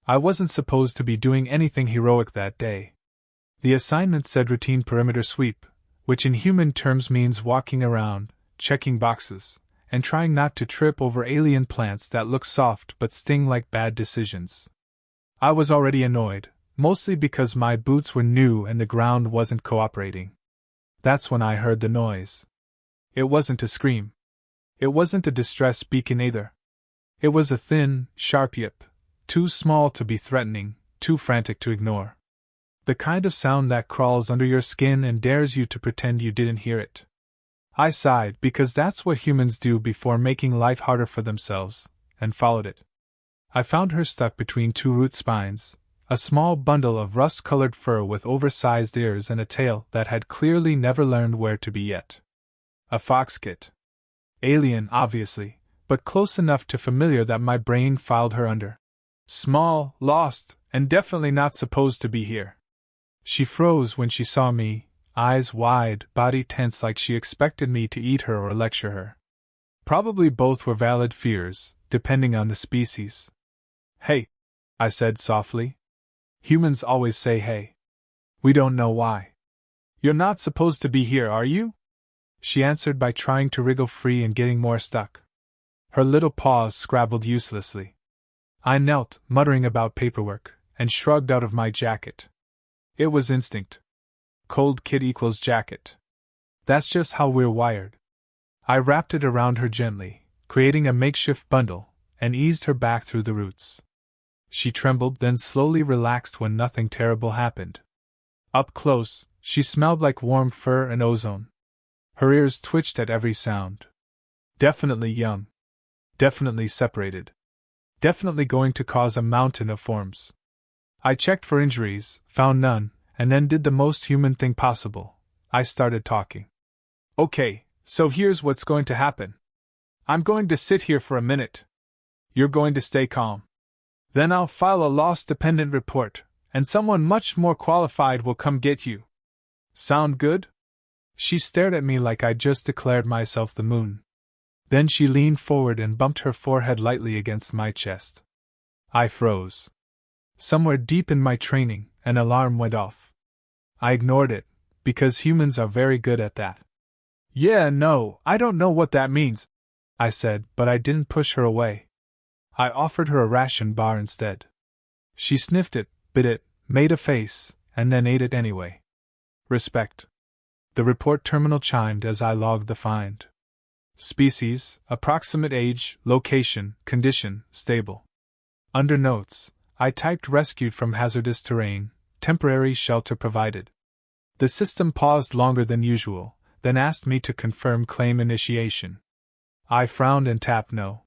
I wasn't supposed to be doing anything heroic that day. The assignment said routine perimeter sweep, which in human terms means walking around, checking boxes, and trying not to trip over alien plants that look soft but sting like bad decisions. I was already annoyed, mostly because my boots were new and the ground wasn't cooperating. That's when I heard the noise. It wasn't a scream. It wasn't a distress beacon either. It was a thin, sharp yip, too small to be threatening, too frantic to ignore. The kind of sound that crawls under your skin and dares you to pretend you didn't hear it. I sighed because that's what humans do before making life harder for themselves, and followed it. I found her stuck between two root spines, a small bundle of rust-colored fur with oversized ears and a tail that had clearly never learned where to be yet. A fox kit. Alien, obviously, but close enough to familiar that my brain filed her under. Small, lost, and definitely not supposed to be here. She froze when she saw me, eyes wide, body tense like she expected me to eat her or lecture her. Probably both were valid fears, depending on the species. Hey, I said softly. Humans always say hey. We don't know why. You're not supposed to be here, are you? She answered by trying to wriggle free and getting more stuck. Her little paws scrabbled uselessly. I knelt, muttering about paperwork, and shrugged out of my jacket. It was instinct. Cold kid equals jacket. That's just how we're wired. I wrapped it around her gently, creating a makeshift bundle, and eased her back through the roots. She trembled, then slowly relaxed when nothing terrible happened. Up close, she smelled like warm fur and ozone. Her ears twitched at every sound. Definitely young. Definitely separated. Definitely going to cause a mountain of forms. I checked for injuries, found none, and then did the most human thing possible. I started talking. Okay, so here's what's going to happen. I'm going to sit here for a minute. You're going to stay calm. Then I'll file a loss-dependent report, and someone much more qualified will come get you. Sound good? She stared at me like I'd just declared myself the moon. Then she leaned forward and bumped her forehead lightly against my chest. I froze. Somewhere deep in my training, an alarm went off. I ignored it, because humans are very good at that. Yeah, no, I don't know what that means, I said, but I didn't push her away. I offered her a ration bar instead. She sniffed it, bit it, made a face, and then ate it anyway. Respect. The report terminal chimed as I logged the find. Species, approximate age, location, condition, stable. Under notes, I typed rescued from hazardous terrain, temporary shelter provided. The system paused longer than usual, then asked me to confirm claim initiation. I frowned and tapped no.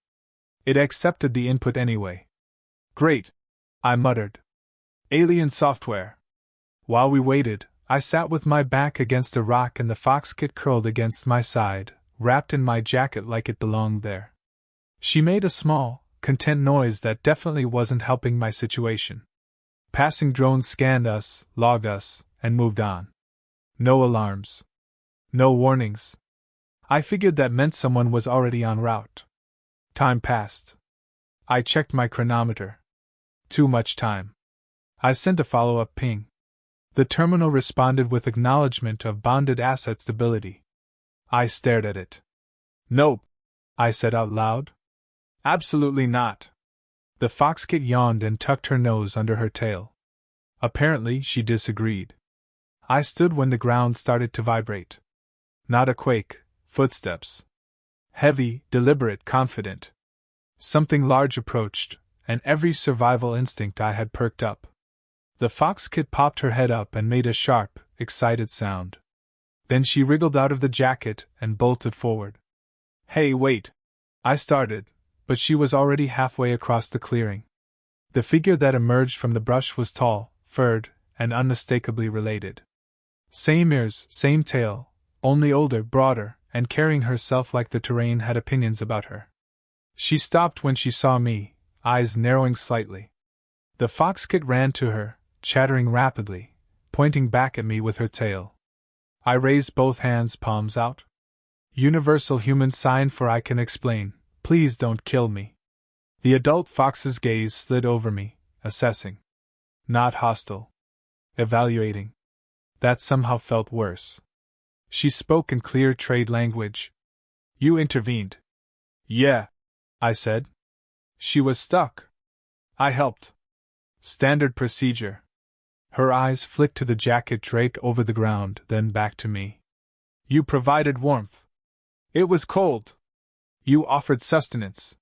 It accepted the input anyway. Great, I muttered. Alien software. While we waited, I sat with my back against a rock and the fox kit curled against my side, wrapped in my jacket like it belonged there. She made a small, content noise that definitely wasn't helping my situation. Passing drones scanned us, logged us, and moved on. No alarms. No warnings. I figured that meant someone was already en route. Time passed. I checked my chronometer. Too much time. I sent a follow-up ping. The terminal responded with acknowledgement of bounded asset stability. I stared at it. Nope, I said out loud. Absolutely not. The fox kit yawned and tucked her nose under her tail. Apparently, she disagreed. I stood when the ground started to vibrate. Not a quake, footsteps. Heavy, deliberate, confident. Something large approached, and every survival instinct I had perked up. The fox kit popped her head up and made a sharp, excited sound. Then she wriggled out of the jacket and bolted forward. Hey, wait! I started, but she was already halfway across the clearing. The figure that emerged from the brush was tall, furred, and unmistakably related. Same ears, same tail, only older, broader, and carrying herself like the terrain had opinions about her. She stopped when she saw me, eyes narrowing slightly. The fox kit ran to her, chattering rapidly, pointing back at me with her tail. I raised both hands, palms out. Universal human sign for I can explain, please don't kill me. The adult fox's gaze slid over me, assessing. Not hostile. Evaluating. That somehow felt worse. She spoke in clear trade language. You intervened. Yeah, I said. She was stuck. I helped. Standard procedure. Her eyes flicked to the jacket draped over the ground, then back to me. You provided warmth. It was cold. You offered sustenance.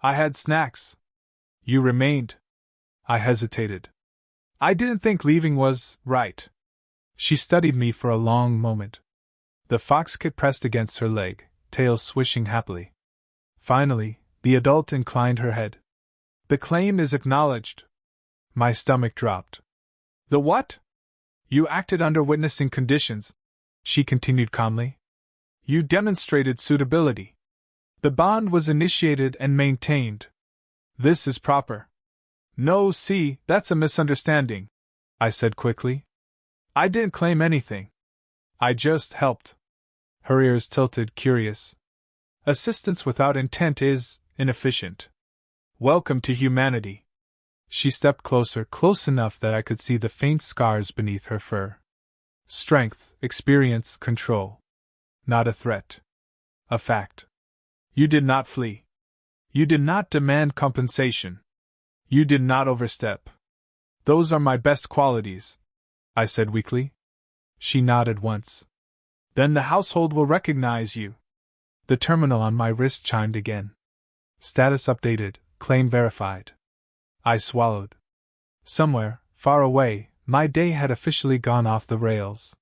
I had snacks. You remained. I hesitated. I didn't think leaving was right. She studied me for a long moment. The fox kit pressed against her leg, tail swishing happily. Finally, the adult inclined her head. The claim is acknowledged. My stomach dropped. The what? You acted under witnessing conditions, she continued calmly. You demonstrated suitability. The bond was initiated and maintained. This is proper. No, see, that's a misunderstanding, I said quickly. I didn't claim anything. I just helped. Her ears tilted, curious. Assistance without intent is inefficient. Welcome to humanity. She stepped closer, close enough that I could see the faint scars beneath her fur. Strength, experience, control. Not a threat. A fact. You did not flee. You did not demand compensation. You did not overstep. Those are my best qualities, I said weakly. She nodded once. Then the household will recognize you. The terminal on my wrist chimed again. Status updated, claim verified. I swallowed. Somewhere, far away, my day had officially gone off the rails.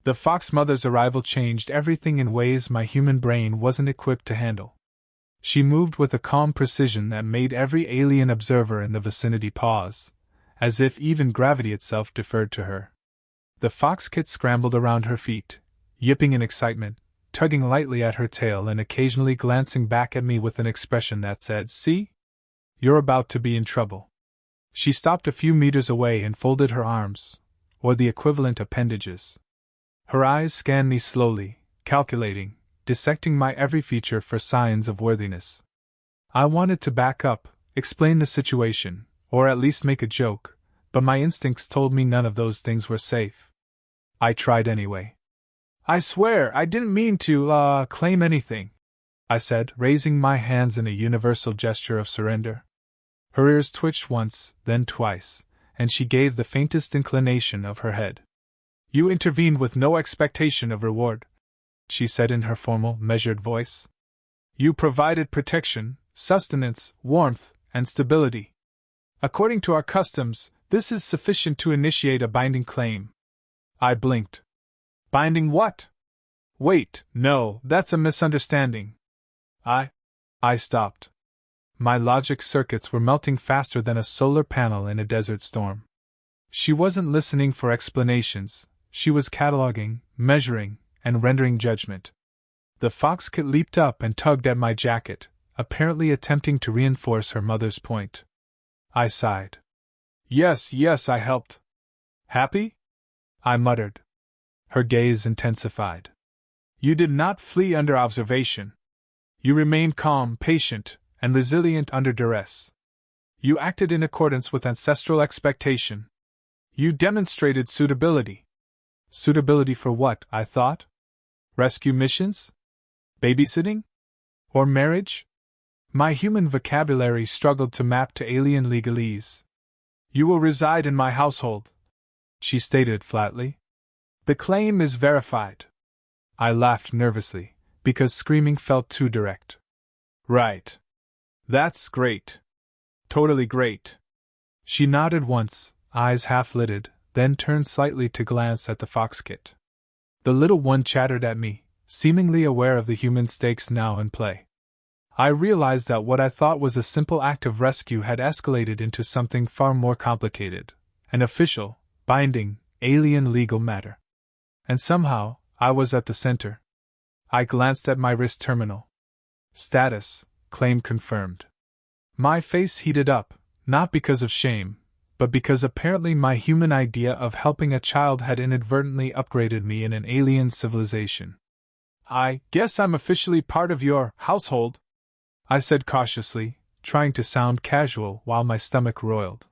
The fox mother's arrival changed everything in ways my human brain wasn't equipped to handle. She moved with a calm precision that made every alien observer in the vicinity pause, as if even gravity itself deferred to her. The fox kit scrambled around her feet, yipping in excitement, tugging lightly at her tail and occasionally glancing back at me with an expression that said, "See? You're about to be in trouble." She stopped a few meters away and folded her arms, or the equivalent appendages. Her eyes scanned me slowly, calculating, dissecting my every feature for signs of worthiness. I wanted to back up, explain the situation, or at least make a joke, but my instincts told me none of those things were safe. I tried anyway. I swear, I didn't mean to, claim anything, I said, raising my hands in a universal gesture of surrender. Her ears twitched once, then twice, and she gave the faintest inclination of her head. You intervened with no expectation of reward, she said in her formal, measured voice. You provided protection, sustenance, warmth, and stability. According to our customs, this is sufficient to initiate a binding claim. I blinked. Binding what? Wait, no, that's a misunderstanding. I stopped. My logic circuits were melting faster than a solar panel in a desert storm. She wasn't listening for explanations, she was cataloging, measuring, and rendering judgment. The fox kit leaped up and tugged at my jacket, apparently attempting to reinforce her mother's point. I sighed. Yes, I helped. Happy? I muttered. Her gaze intensified. You did not flee under observation. You remained calm, patient, and resilient under duress. You acted in accordance with ancestral expectation. You demonstrated suitability. Suitability for what, I thought? Rescue missions? Babysitting? Or marriage? My human vocabulary struggled to map to alien legalese. You will reside in my household, she stated flatly. The claim is verified. I laughed nervously, because screaming felt too direct. Right. That's great. Totally great. She nodded once, eyes half-lidded, then turned slightly to glance at the fox kit. The little one chattered at me, seemingly aware of the human stakes now in play. I realized that what I thought was a simple act of rescue had escalated into something far more complicated, an official, binding, alien legal matter. And somehow, I was at the center. I glanced at my wrist terminal. Status, claim confirmed. My face heated up, not because of shame, but because apparently my human idea of helping a child had inadvertently upgraded me in an alien civilization. I guess I'm officially part of your household, I said cautiously, trying to sound casual while my stomach roiled.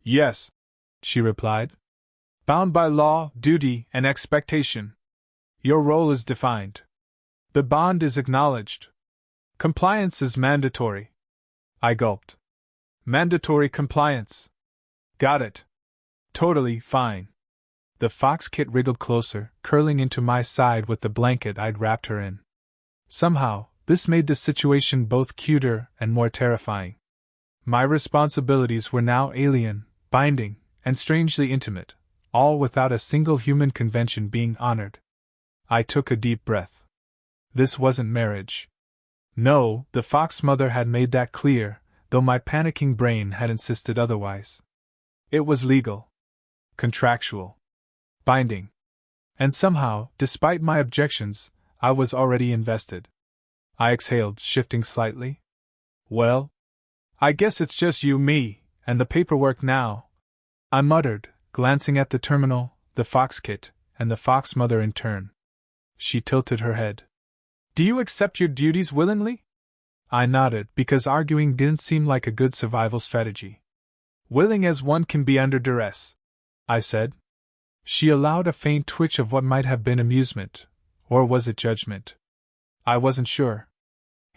Yes, she replied. Bound by law, duty, and expectation. Your role is defined. The bond is acknowledged. Compliance is mandatory. I gulped. Mandatory compliance. Got it. Totally fine. The fox kit wriggled closer, curling into my side with the blanket I'd wrapped her in. Somehow, this made the situation both cuter and more terrifying. My responsibilities were now alien, binding, and strangely intimate, all without a single human convention being honored. I took a deep breath. This wasn't marriage. No, the fox mother had made that clear, though my panicking brain had insisted otherwise. It was legal. Contractual. Binding. And somehow, despite my objections, I was already invested. I exhaled, shifting slightly. Well, I guess it's just you, me, and the paperwork now, I muttered, glancing at the terminal, the fox kit, and the fox mother in turn. She tilted her head. Do you accept your duties willingly? I nodded, because arguing didn't seem like a good survival strategy. Willing as one can be under duress, I said. She allowed a faint twitch of what might have been amusement, or was it judgment? I wasn't sure.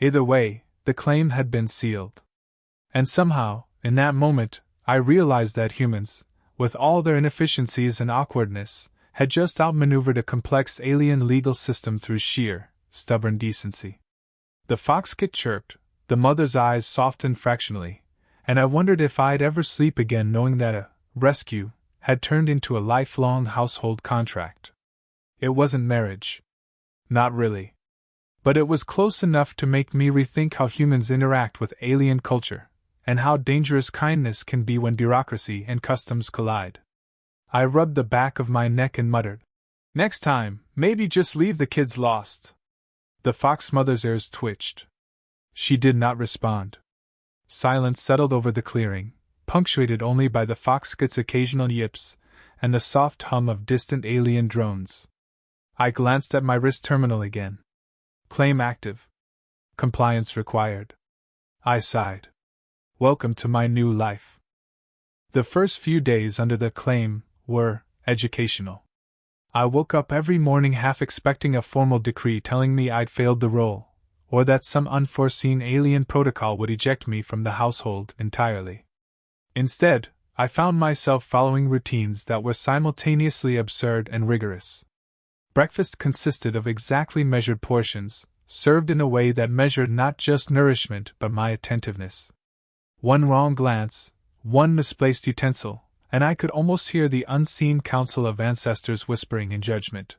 Either way, the claim had been sealed. And somehow, in that moment, I realized that humans, with all their inefficiencies and awkwardness, had just outmaneuvered a complex alien legal system through sheer, stubborn decency. The fox kit chirped, the mother's eyes softened fractionally, and I wondered if I'd ever sleep again knowing that a rescue had turned into a lifelong household contract. It wasn't marriage. Not really. But it was close enough to make me rethink how humans interact with alien culture, and how dangerous kindness can be when bureaucracy and customs collide. I rubbed the back of my neck and muttered, Next time, maybe just leave the kids lost. The fox mother's ears twitched. She did not respond. Silence settled over the clearing, punctuated only by the fox kit's occasional yips and the soft hum of distant alien drones. I glanced at my wrist terminal again. Claim active. Compliance required. I sighed. Welcome to my new life. The first few days under the claim were educational. I woke up every morning half expecting a formal decree telling me I'd failed the role, or that some unforeseen alien protocol would eject me from the household entirely. Instead, I found myself following routines that were simultaneously absurd and rigorous. Breakfast consisted of exactly measured portions, served in a way that measured not just nourishment but my attentiveness. One wrong glance, one misplaced utensil, and I could almost hear the unseen council of ancestors whispering in judgment.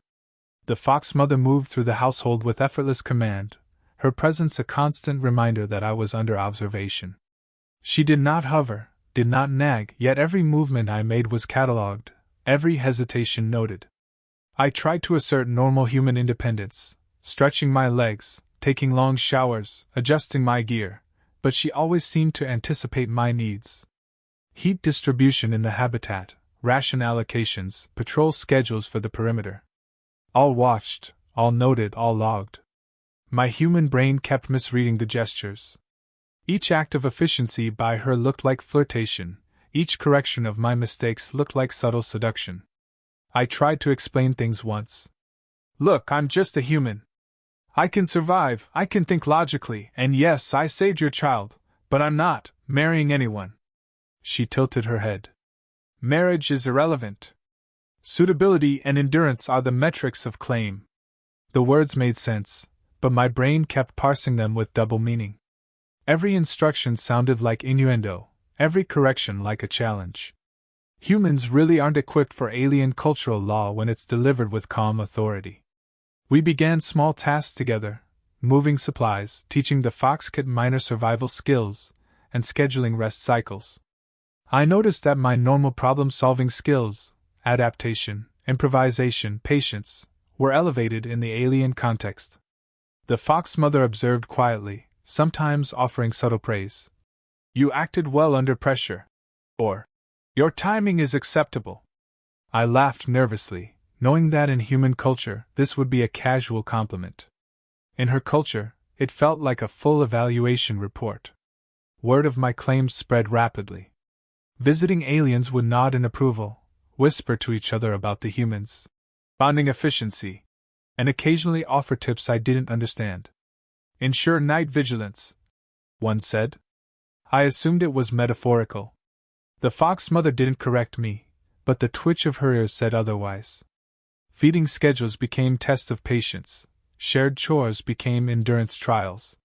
The fox mother moved through the household with effortless command, her presence a constant reminder that I was under observation. She did not hover, did not nag, yet every movement I made was catalogued, every hesitation noted. I tried to assert normal human independence, stretching my legs, taking long showers, adjusting my gear, but she always seemed to anticipate my needs. Heat distribution in the habitat, ration allocations, patrol schedules for the perimeter. All watched, all noted, all logged. My human brain kept misreading the gestures. Each act of efficiency by her looked like flirtation, each correction of my mistakes looked like subtle seduction. I tried to explain things once. Look, I'm just a human. I can survive, I can think logically, and yes, I saved your child, but I'm not marrying anyone. She tilted her head. Marriage is irrelevant. Suitability and endurance are the metrics of claim. The words made sense, but my brain kept parsing them with double meaning. Every instruction sounded like innuendo, every correction like a challenge. Humans really aren't equipped for alien cultural law when it's delivered with calm authority. We began small tasks together, moving supplies, teaching the fox kit minor survival skills, and scheduling rest cycles. I noticed that my normal problem-solving skills, adaptation, improvisation, patience, were elevated in the alien context. The fox mother observed quietly, sometimes offering subtle praise. You acted well under pressure. Or, your timing is acceptable. I laughed nervously, knowing that in human culture this would be a casual compliment. In her culture, it felt like a full evaluation report. word of my claims spread rapidly. Visiting aliens would nod in approval, whisper to each other about the humans' bonding efficiency, and occasionally offer tips I didn't understand. Ensure night vigilance, one said. I assumed it was metaphorical. The fox mother didn't correct me, but the twitch of her ears said otherwise. Feeding schedules became tests of patience, shared chores became endurance trials.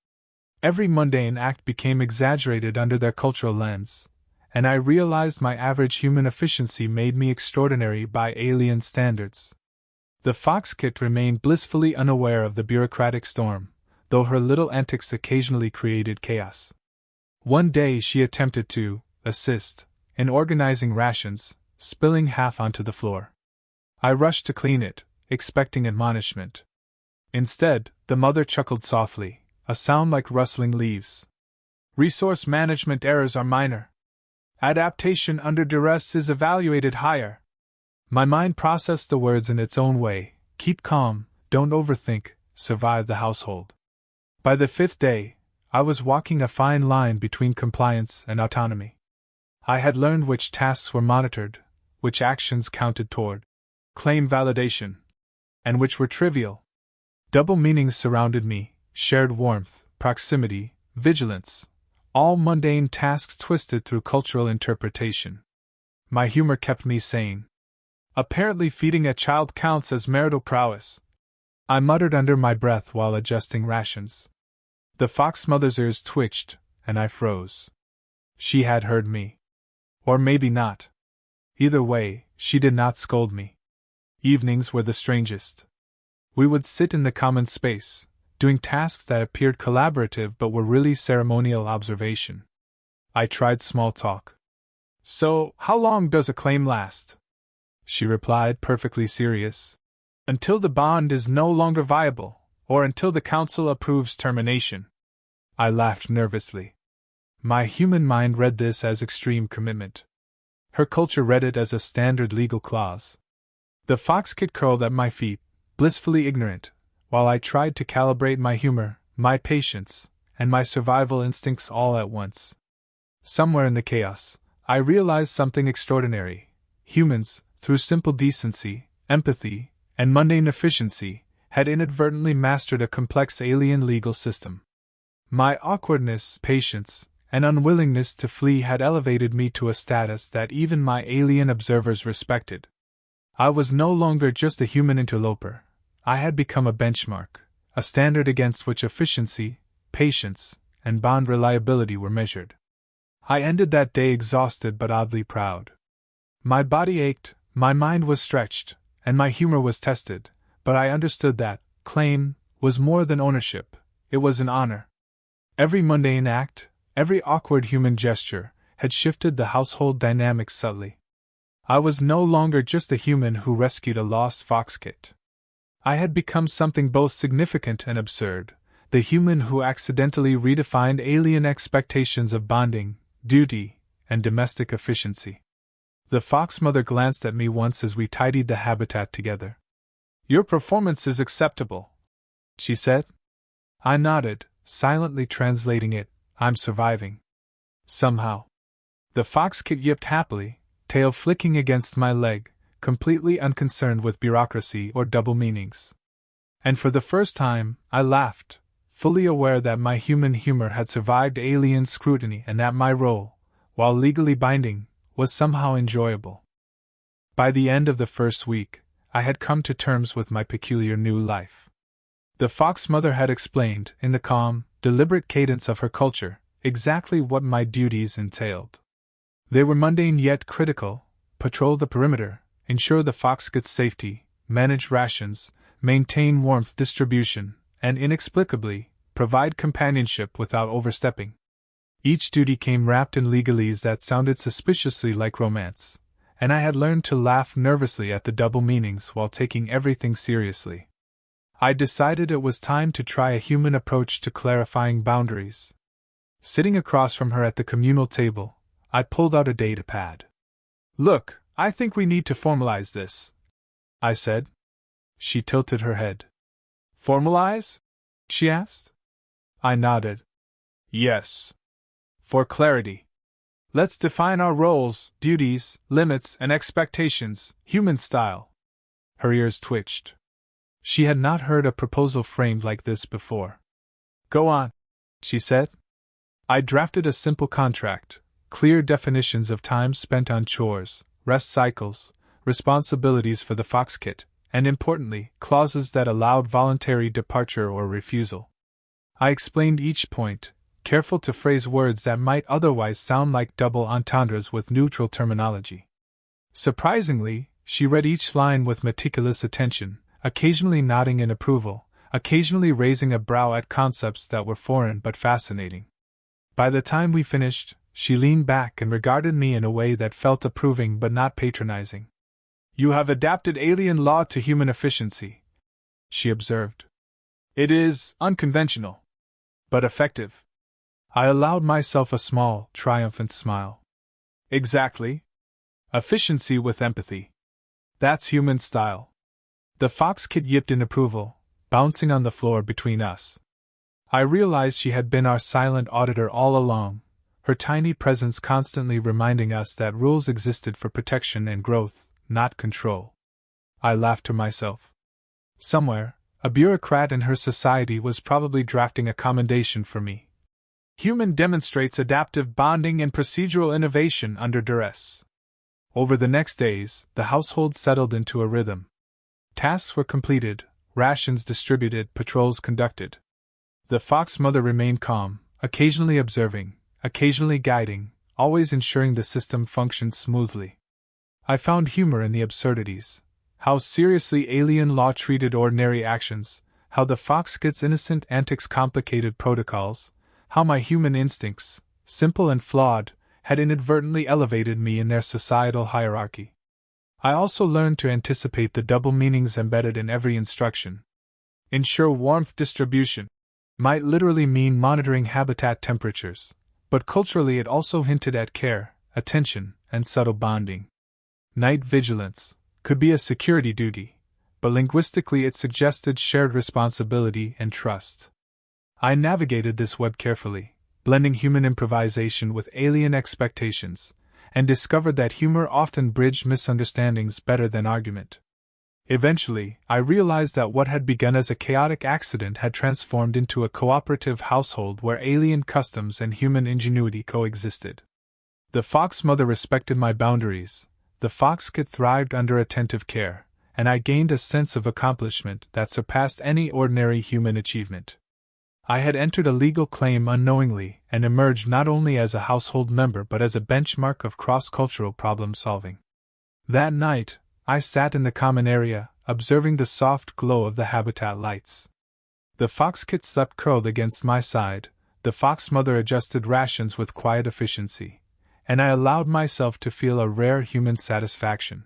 Every mundane act became exaggerated under their cultural lens, and I realized my average human efficiency made me extraordinary by alien standards. The fox kit remained blissfully unaware of the bureaucratic storm, though her little antics occasionally created chaos. One day she attempted to assist in organizing rations, spilling half onto the floor. I rushed to clean it, expecting admonishment. Instead, the mother chuckled softly, a sound like rustling leaves. Resource management errors are minor. Adaptation under duress is evaluated higher. My mind processed the words in its own way: keep calm, don't overthink, survive the household. By the 5th day, I was walking a fine line between compliance and autonomy. I had learned which tasks were monitored, which actions counted toward claim validation, and which were trivial. Double meanings surrounded me: shared warmth, proximity, vigilance, all mundane tasks twisted through cultural interpretation. My humor kept me sane. Apparently feeding a child counts as marital prowess, I muttered under my breath while adjusting rations. The fox mother's ears twitched, and I froze. She had heard me. Or maybe not. Either way, she did not scold me. Evenings were the strangest. We would sit in the common space, doing tasks that appeared collaborative but were really ceremonial observation. I tried small talk. So, how long does a claim last? She replied, perfectly serious. Until the bond is no longer viable, or until the council approves termination. I laughed nervously. My human mind read this as extreme commitment. Her culture read it as a standard legal clause. The fox kit curled at my feet, blissfully ignorant, while I tried to calibrate my humor, my patience, and my survival instincts all at once. Somewhere in the chaos, I realized something extraordinary. Humans, through simple decency, empathy, and mundane efficiency, had inadvertently mastered a complex alien legal system. My awkwardness, patience, and unwillingness to flee had elevated me to a status that even my alien observers respected. I was no longer just a human interloper. I had become a benchmark, a standard against which efficiency, patience, and bond reliability were measured. I ended that day exhausted but oddly proud. My body ached, my mind was stretched, and my humor was tested, but I understood that claim was more than ownership, it was an honor. Every mundane act, every awkward human gesture, had shifted the household dynamics subtly. I was no longer just a human who rescued a lost fox kit. I had become something both significant and absurd, the human who accidentally redefined alien expectations of bonding, duty, and domestic efficiency. The fox mother glanced at me once as we tidied the habitat together. "Your performance is acceptable," she said. I nodded, silently translating it: I'm surviving. Somehow. The fox kit yipped happily, tail flicking against my leg, completely unconcerned with bureaucracy or double meanings. And for the first time, I laughed, fully aware that my human humor had survived alien scrutiny and that my role, while legally binding, was somehow enjoyable. By the end of the first week, I had come to terms with my peculiar new life. The fox mother had explained, in the calm, deliberate cadence of her culture, exactly what my duties entailed. They were mundane yet critical: patrol the perimeter, ensure the fox gets safety, manage rations, maintain warmth distribution, and inexplicably, provide companionship without overstepping. Each duty came wrapped in legalese that sounded suspiciously like romance, and I had learned to laugh nervously at the double meanings while taking everything seriously. I decided it was time to try a human approach to clarifying boundaries. Sitting across from her at the communal table, I pulled out a data pad. "Look, I think we need to formalize this," I said. She tilted her head. "Formalize?" she asked. I nodded. "Yes. For clarity. Let's define our roles, duties, limits, and expectations, human style. Her ears twitched. She had not heard a proposal framed like this before. Go on, she said. I drafted a simple contract, clear definitions of time spent on chores, rest cycles, responsibilities for the Fox kit, and importantly, clauses that allowed voluntary departure or refusal. I explained each point, careful to phrase words that might otherwise sound like double entendres with neutral terminology. Surprisingly, she read each line with meticulous attention, occasionally nodding in approval, occasionally raising a brow at concepts that were foreign but fascinating. By the time we finished, she leaned back and regarded me in a way that felt approving but not patronizing. You have adapted alien law to human efficiency, she observed. It is unconventional, but effective. I allowed myself a small, triumphant smile. Exactly. Efficiency with empathy. That's human style. The Fox kit yipped in approval, bouncing on the floor between us. I realized she had been our silent auditor all along, her tiny presence constantly reminding us that rules existed for protection and growth, not control. I laughed to myself. Somewhere, a bureaucrat in her society was probably drafting a commendation for me. Human demonstrates adaptive bonding and procedural innovation under duress. Over the next days, the household settled into a rhythm. Tasks were completed, rations distributed, patrols conducted. The Fox mother remained calm, occasionally observing, occasionally guiding, always ensuring the system functioned smoothly. I found humor in the absurdities. How seriously alien law treated ordinary actions, how the Fox kit's innocent antics complicated protocols, how my human instincts, simple and flawed, had inadvertently elevated me in their societal hierarchy. I also learned to anticipate the double meanings embedded in every instruction. Ensure warmth distribution might literally mean monitoring habitat temperatures, but culturally it also hinted at care, attention, and subtle bonding. Night vigilance could be a security duty, but linguistically it suggested shared responsibility and trust. I navigated this web carefully, blending human improvisation with alien expectations, and discovered that humor often bridged misunderstandings better than argument. Eventually, I realized that what had begun as a chaotic accident had transformed into a cooperative household where alien customs and human ingenuity coexisted. The Fox mother respected my boundaries, the Fox kit thrived under attentive care, and I gained a sense of accomplishment that surpassed any ordinary human achievement. I had entered a legal claim unknowingly and emerged not only as a household member but as a benchmark of cross-cultural problem-solving. That night, I sat in the common area, observing the soft glow of the habitat lights. The Fox kit slept curled against my side, the Fox mother adjusted rations with quiet efficiency, and I allowed myself to feel a rare human satisfaction.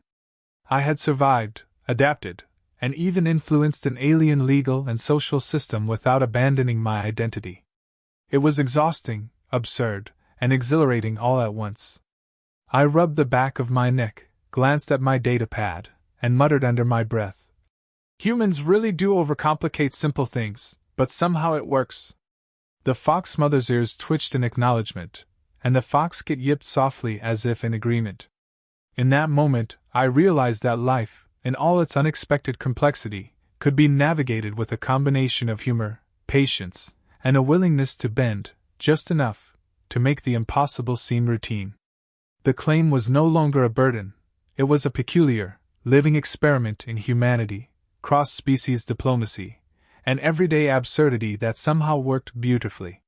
I had survived, adapted, and even influenced an alien legal and social system without abandoning my identity. It was exhausting, absurd, and exhilarating all at once. I rubbed the back of my neck, glanced at my data pad, and muttered under my breath, "Humans really do overcomplicate simple things, but somehow it works." The Fox mother's ears twitched in acknowledgement, and the Fox kit yipped softly as if in agreement. In that moment, I realized that life, in all its unexpected complexity, could be navigated with a combination of humor, patience, and a willingness to bend, just enough, to make the impossible seem routine. The claim was no longer a burden, it was a peculiar, living experiment in humanity, cross-species diplomacy, and everyday absurdity that somehow worked beautifully.